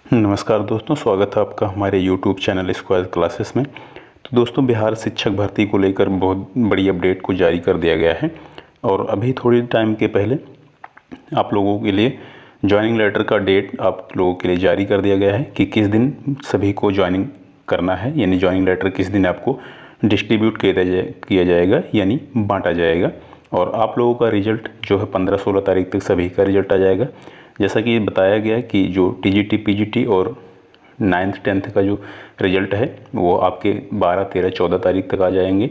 नमस्कार दोस्तों, स्वागत है आपका हमारे YouTube चैनल स्क्वायर क्लासेस में। तो दोस्तों, बिहार शिक्षक भर्ती को लेकर बहुत बड़ी अपडेट को जारी कर दिया गया है और अभी थोड़ी टाइम के पहले आप लोगों के लिए ज्वाइनिंग लेटर का डेट आप लोगों के लिए जारी कर दिया गया है कि किस दिन सभी को ज्वाइनिंग करना है, यानी ज्वाइनिंग लेटर किस दिन आपको डिस्ट्रीब्यूट किया जाएगा यानी बांटा जाएगा। और आप लोगों का रिजल्ट जो है 15-16 तारीख तक सभी का रिजल्ट आ जाएगा। जैसा कि बताया गया है कि जो टीजीटी, पीजीटी और 9th 10th का जो रिज़ल्ट है वो आपके 12, 13, 14 तारीख तक आ जाएंगे।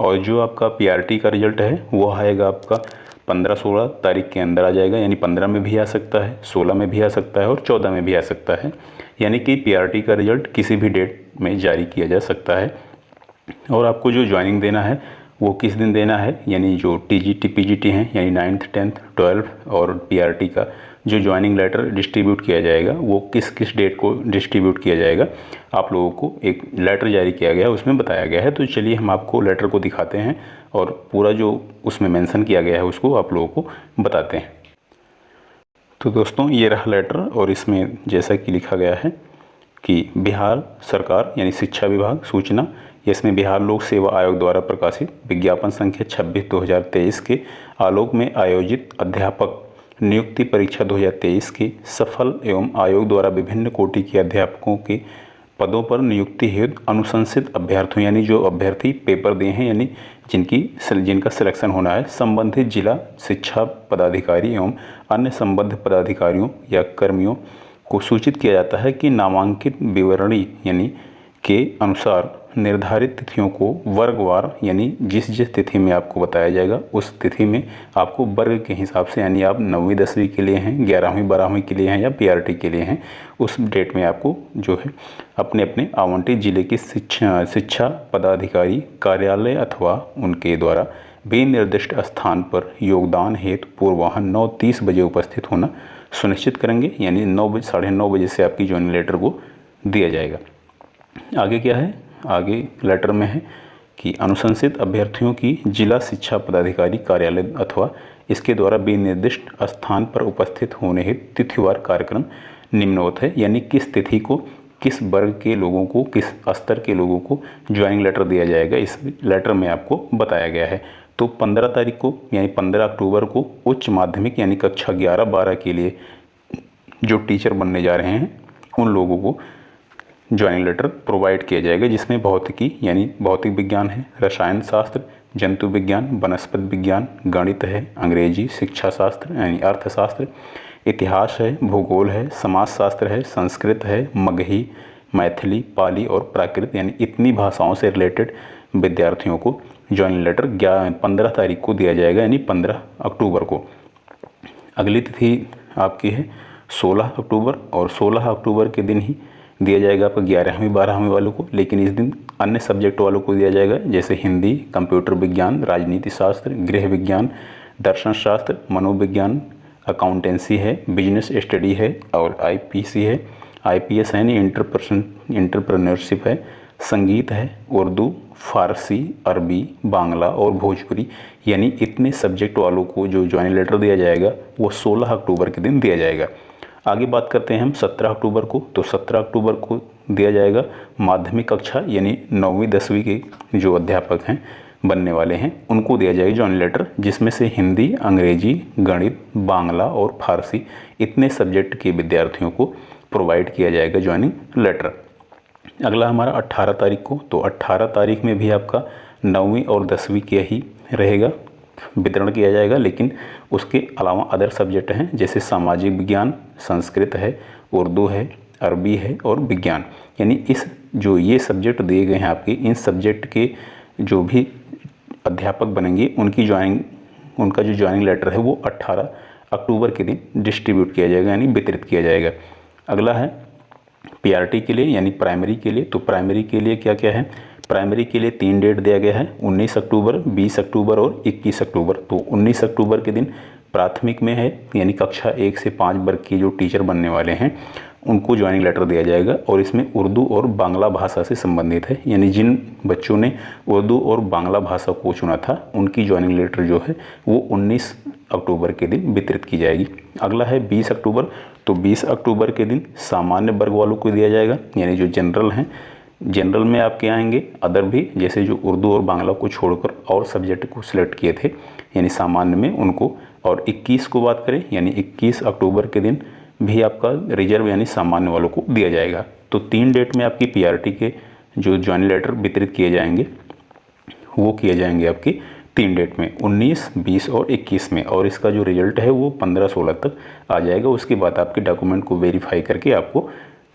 और जो आपका पीआरटी का रिज़ल्ट है वो आएगा आपका 15-16 तारीख के अंदर आ जाएगा, यानी 15 में भी आ सकता है, 16 में भी आ सकता है और 14 में भी आ सकता है। यानी कि पीआरटी का रिज़ल्ट किसी भी डेट में जारी किया जा सकता है। और आपको जो ज्वाइनिंग देना है वो किस दिन देना है, यानी जो टीजीटी, पीजीटी हैं यानी 9th 10th 12 और पीआरटी का जो ज्वाइनिंग लेटर डिस्ट्रीब्यूट किया जाएगा वो किस किस डेट को डिस्ट्रीब्यूट किया जाएगा, आप लोगों को एक लेटर जारी किया गया है, उसमें बताया गया है। तो चलिए हम आपको लेटर को दिखाते हैं और पूरा जो उसमें मेंशन किया गया है उसको आप लोगों को बताते हैं। तो दोस्तों, ये रहा लेटर और इसमें जैसा कि लिखा गया है कि बिहार सरकार यानी शिक्षा विभाग सूचना, इसमें बिहार लोक सेवा आयोग द्वारा प्रकाशित विज्ञापन संख्या 26/2023 के आलोक में आयोजित अध्यापक नियुक्ति परीक्षा 2023 के सफल एवं आयोग द्वारा विभिन्न कोटि के अध्यापकों के पदों पर नियुक्ति हेतु अनुशंसित अभ्यर्थियों, यानी जो अभ्यर्थी पेपर दिए हैं यानी जिनका सिलेक्शन होना है, संबंधित जिला शिक्षा पदाधिकारी एवं अन्य संबद्ध पदाधिकारियों या कर्मियों को सूचित किया जाता है कि नामांकित विवरणी यानी के अनुसार निर्धारित तिथियों को वर्गवार, यानी जिस जिस तिथि में आपको बताया जाएगा उस तिथि में आपको वर्ग के हिसाब से, यानी आप 9वीं 10वीं के लिए हैं, 11वीं 12वीं के लिए हैं या पीआरटी के लिए हैं, उस डेट में आपको जो है अपने अपने आवंटित जिले के शिक्षा पदाधिकारी कार्यालय अथवा उनके द्वारा विनिर्दिष्ट स्थान पर योगदान हेतु पूर्वाह्न 9:30 बजे उपस्थित होना सुनिश्चित करेंगे। यानी 9-9:30 बजे से आपकी ज्वाइनिंग लेटर को दिया जाएगा। आगे क्या है, आगे लेटर में है कि अनुशंसित अभ्यर्थियों की जिला शिक्षा पदाधिकारी कार्यालय अथवा इसके द्वारा विनिर्दिष्ट स्थान पर उपस्थित होने हेतु तिथिवार कार्यक्रम निम्नवत है, यानी किस तिथि को किस वर्ग के लोगों को, किस स्तर के लोगों को ज्वाइनिंग लेटर दिया जाएगा, इस लेटर में आपको बताया गया है। तो 15 तारीख को यानी 15 अक्टूबर को उच्च माध्यमिक यानी कक्षा 11-12 के लिए जो टीचर बनने जा रहे हैं उन लोगों को ज्वाइनिंग लेटर प्रोवाइड किया जाएगा, जिसमें भौतिकी यानी भौतिक विज्ञान है, रसायन शास्त्र, जंतु विज्ञान, वनस्पति विज्ञान, गणित है, अंग्रेजी, शिक्षा शास्त्र यानी अर्थशास्त्र, इतिहास है, भूगोल है, समाजशास्त्र है, संस्कृत है, मगही, मैथिली, पाली और प्राकृत, यानी इतनी भाषाओं से रिलेटेड विद्यार्थियों को ज्वाइनिंग लेटर 15 तारीख को दिया जाएगा, यानी 15 अक्टूबर को। अगली तिथि आपकी है 16 अक्टूबर और 16 अक्टूबर के दिन ही दिया जाएगा आपका 11वीं 12वीं वालों को, लेकिन इस दिन अन्य सब्जेक्ट वालों को दिया जाएगा, जैसे हिंदी, कंप्यूटर विज्ञान, राजनीति शास्त्र, गृह विज्ञान, दर्शन शास्त्र, मनोविज्ञान, अकाउंटेंसी है, बिजनेस स्टडी है और आईपीसी है, आईपीएस है, एंटरप्रेन्योरशिप है, संगीत है, उर्दू, फारसी, अरबी, बांग्ला और भोजपुरी, यानी इतने सब्जेक्ट वालों को जो ज्वाइनिंग लेटर दिया जाएगा वो 16 अक्टूबर के दिन दिया जाएगा। आगे बात करते हैं हम 17 अक्टूबर को। तो 17 अक्टूबर को दिया जाएगा माध्यमिक कक्षा यानी 9वीं 10वीं के जो अध्यापक हैं बनने वाले हैं उनको दिया जाएगा ज्वाइनिंग लेटर, जिसमें से हिंदी, अंग्रेजी, गणित, बांग्ला और फारसी इतने सब्जेक्ट के विद्यार्थियों को प्रोवाइड किया जाएगा ज्वाइनिंग लेटर। अगला हमारा 18 तारीख को। तो 18 तारीख में भी आपका 9वीं और 10वीं के ही रहेगा, वितरण किया जाएगा, लेकिन उसके अलावा अदर सब्जेक्ट हैं जैसे सामाजिक विज्ञान, संस्कृत है, उर्दू है, अरबी है और विज्ञान, यानी ये सब्जेक्ट दिए गए हैं आपके, इन सब्जेक्ट के जो भी अध्यापक बनेंगे उनका जो ज्वाइनिंग लेटर है वो 18 अक्टूबर के दिन डिस्ट्रीब्यूट किया जाएगा यानी वितरित किया जाएगा। अगला है पीआरटी के लिए यानी प्राइमरी के लिए। तो प्राइमरी के लिए क्या क्या है, प्राइमरी के लिए 3 डेट दिया गया है, 19 अक्टूबर, 20 अक्टूबर और 21 अक्टूबर। तो 19 अक्टूबर के दिन प्राथमिक में है यानी कक्षा 1 से 5 वर्ग के जो टीचर बनने वाले हैं उनको ज्वाइनिंग लेटर दिया जाएगा और इसमें उर्दू और बांग्ला भाषा से संबंधित है, यानी जिन बच्चों ने उर्दू और बांग्ला भाषा को चुना था उनकी ज्वाइनिंग लेटर जो है वो 19 अक्टूबर के दिन वितरित की जाएगी। अगला है 20 अक्टूबर। तो तो 20 अक्टूबर के दिन सामान्य वर्ग वालों को दिया जाएगा, यानी जो जनरल हैं। जनरल में आपके आएंगे अदर भी, जैसे जो उर्दू और बांग्ला को छोड़कर और सब्जेक्ट को सिलेक्ट किए थे, यानी सामान्य में उनको। और 21 को बात करें, यानी 21 अक्टूबर के दिन भी आपका रिजर्व यानी सामान्य वालों को दिया जाएगा। तो 3 डेट में आपकी पीआरटी के जो ज्वाइनिंग लेटर वितरित किए जाएंगे वो किए जाएंगे आपकी 3 डेट में, 19, 20 और 21 में। और इसका जो रिजल्ट है वो 15-16 तक आ जाएगा। उसके बाद आपके डॉक्यूमेंट को वेरीफाई करके आपको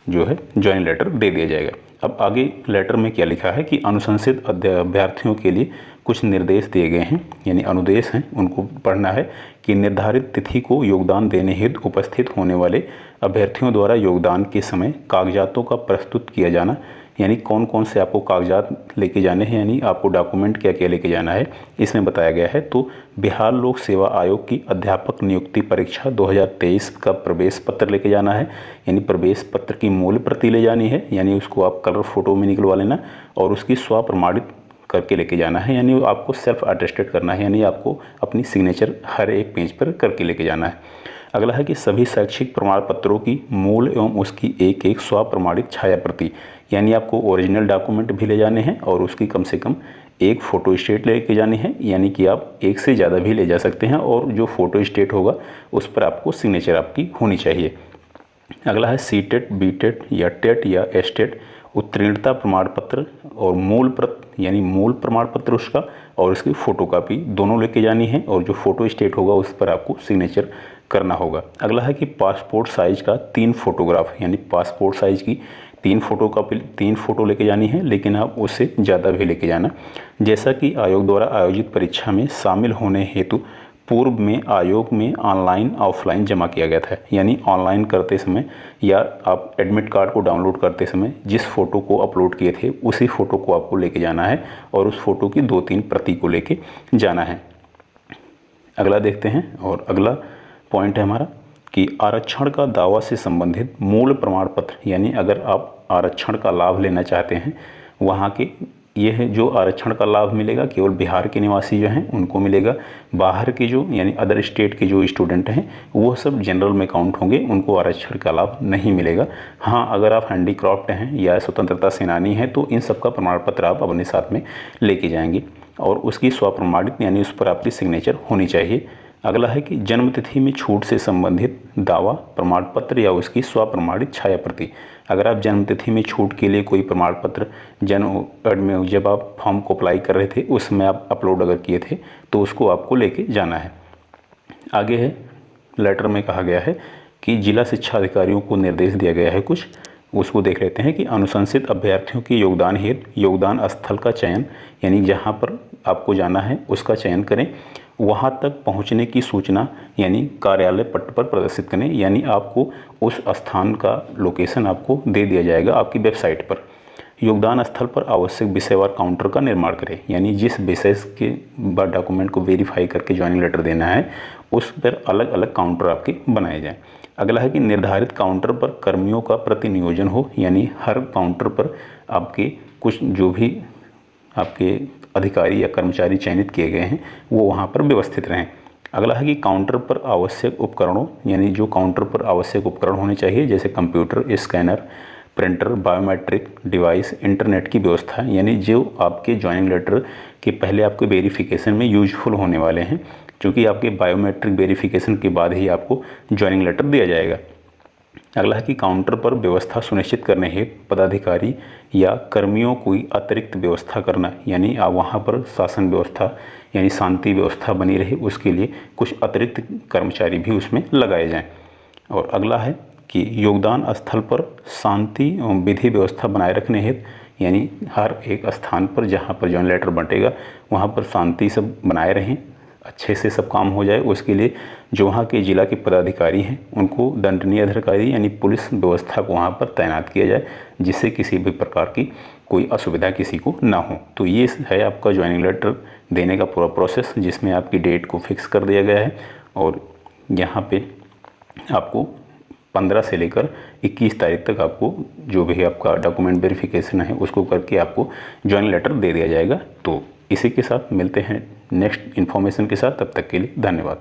जो है ज्वाइनिंग लेटर दे दिया जाएगा। अब आगे लेटर में क्या लिखा है कि अनुशंसित अभ्यर्थियों के लिए कुछ निर्देश दिए गए हैं, यानी अनुदेश हैं, उनको पढ़ना है कि निर्धारित तिथि को योगदान देने हेतु उपस्थित होने वाले अभ्यर्थियों द्वारा योगदान के समय कागजातों का प्रस्तुत किया जाना, यानी कौन कौन से आपको कागजात लेके जाने हैं, यानी आपको डॉक्यूमेंट क्या क्या लेके जाना है इसमें बताया गया है। तो बिहार लोक सेवा आयोग की अध्यापक नियुक्ति परीक्षा 2023 का प्रवेश पत्र लेके जाना है, यानी प्रवेश पत्र की मूल प्रति ले जानी है, यानी उसको आप कलर फोटो में निकलवा लेना और उसकी स्वप्रमाणित करके लेके जाना है, यानी आपको सेल्फ अटेस्टेड करना है, यानी आपको अपनी सिग्नेचर हर एक पेज पर करके लेके जाना है। अगला है कि सभी शैक्षिक प्रमाण पत्रों की मूल एवं उसकी एक एक स्वप्रमाणित छाया प्रति, यानी आपको ओरिजिनल डॉक्यूमेंट भी ले जाने हैं और उसकी कम से कम एक फ़ोटो स्टेट लेके जानी है, यानी कि आप एक से ज़्यादा भी ले जा सकते हैं और जो फ़ोटो स्टेट होगा उस पर आपको सिग्नेचर आपकी होनी चाहिए। अगला है सीटेट, बीटेट या टेट या एस्टेट उत्तीर्णता प्रमाण पत्र और मूल प्रत, यानी मूल प्रमाण पत्र उसका और उसकी फ़ोटोकॉपी दोनों लेके जानी है और जो फ़ोटो स्टेट होगा उस पर आपको सिग्नेचर करना होगा। अगला है कि पासपोर्ट साइज़ का 3 फोटोग्राफ, यानी पासपोर्ट साइज़ की 3 फ़ोटो लेके जानी है, लेकिन आप उससे ज़्यादा भी लेके जाना। जैसा कि आयोग द्वारा आयोजित परीक्षा में शामिल होने हेतु पूर्व में आयोग में ऑनलाइन ऑफलाइन जमा किया गया था, यानी ऑनलाइन करते समय या आप एडमिट कार्ड को डाउनलोड करते समय जिस फ़ोटो को अपलोड किए थे उसी फ़ोटो को आपको लेके जाना है और उस फ़ोटो की 2-3 प्रति को लेके जाना है। अगला देखते हैं, और अगला पॉइंट है हमारा कि आरक्षण का दावा से संबंधित मूल प्रमाण पत्र, यानी अगर आप आरक्षण का लाभ लेना चाहते हैं वहाँ के, ये है जो आरक्षण का लाभ मिलेगा केवल बिहार के निवासी जो हैं उनको मिलेगा। बाहर के जो यानी अदर स्टेट के जो स्टूडेंट हैं वो सब जनरल में काउंट होंगे, उनको आरक्षण का लाभ नहीं मिलेगा। हाँ, अगर आप हैंडीक्राफ्ट हैं या स्वतंत्रता सेनानी हैं तो इन सब का प्रमाण पत्र आप अपने साथ में लेके जाएंगे और उसकी स्वप्रमाणित, यानी उस पर आपकी सिग्नेचर होनी चाहिए। अगला है कि जन्म तिथि में छूट से संबंधित दावा प्रमाण पत्र या उसकी स्वप्रमाणित छाया प्रति। अगर आप जन्म तिथि में छूट के लिए कोई प्रमाण पत्र जन्म कार्ड में जब आप फॉर्म को अप्लाई कर रहे थे उसमें आप अपलोड अगर किए थे तो उसको आपको लेके जाना है। आगे है, लेटर में कहा गया है कि जिला शिक्षा अधिकारियों को निर्देश दिया गया है कुछ, उसको देख लेते हैं कि अनुशंसित अभ्यर्थियों के योगदान हेतु योगदान स्थल का चयन, यानी जहाँ पर आपको जाना है उसका चयन करें, वहाँ तक पहुँचने की सूचना यानी कार्यालय पट्ट पर प्रदर्शित करें, यानी आपको उस स्थान का लोकेशन आपको दे दिया जाएगा आपकी वेबसाइट पर। योगदान स्थल पर आवश्यक विषयवार काउंटर का निर्माण करें, यानी जिस विषय के बाद डॉक्यूमेंट को वेरीफाई करके ज्वाइनिंग लेटर देना है उस पर अलग अलग काउंटर आपके बनाए जाएँ। अगला है कि निर्धारित काउंटर पर कर्मियों का प्रतिनियोजन हो, यानी हर काउंटर पर आपके कुछ जो भी आपके अधिकारी या कर्मचारी चयनित किए गए हैं वो वहाँ पर व्यवस्थित रहें। अगला है कि काउंटर पर आवश्यक उपकरणों, यानी जो काउंटर पर आवश्यक उपकरण होने चाहिए जैसे computer, scanner, printer, biometric device, internet की व्यवस्था, यानी जो आपके ज्वाइनिंग लेटर के पहले आपके वेरिफिकेशन में यूजफुल होने वाले हैं, क्योंकि आपके बायोमेट्रिक वेरिफिकेशन के बाद ही आपको ज्वाइनिंग लेटर दिया जाएगा। अगला है कि काउंटर पर व्यवस्था सुनिश्चित करने हेतु पदाधिकारी या कर्मियों को अतिरिक्त व्यवस्था करना, यानी आप वहाँ पर शासन व्यवस्था यानी शांति व्यवस्था बनी रहे उसके लिए कुछ अतिरिक्त कर्मचारी भी उसमें लगाए जाएं। और अगला है कि योगदान स्थल पर शांति एवं विधि व्यवस्था बनाए रखने हेतु, यानी हर एक स्थान पर जहाँ पर ज्वाइनिंग लेटर बंटेगा वहाँ पर शांति सब बनाए रहें, अच्छे से सब काम हो जाए। उसके लिए जो वहाँ के जिला के पदाधिकारी हैं उनको दंडनीय अधिकारी यानी पुलिस व्यवस्था को वहाँ पर तैनात किया जाए, जिससे किसी भी प्रकार की कोई असुविधा किसी को ना हो। तो ये है आपका ज्वाइनिंग लेटर देने का पूरा प्रोसेस, जिसमें आपकी डेट को फिक्स कर दिया गया है और यहाँ पे आपको 15 से लेकर 21 तारीख तक आपको जो भी आपका डॉक्यूमेंट वेरिफिकेशन है उसको करके आपको ज्वाइनिंग लेटर दे दिया जाएगा। तो इसी के साथ मिलते हैं नेक्स्ट इन्फॉर्मेशन के साथ, तब तक के लिए धन्यवाद।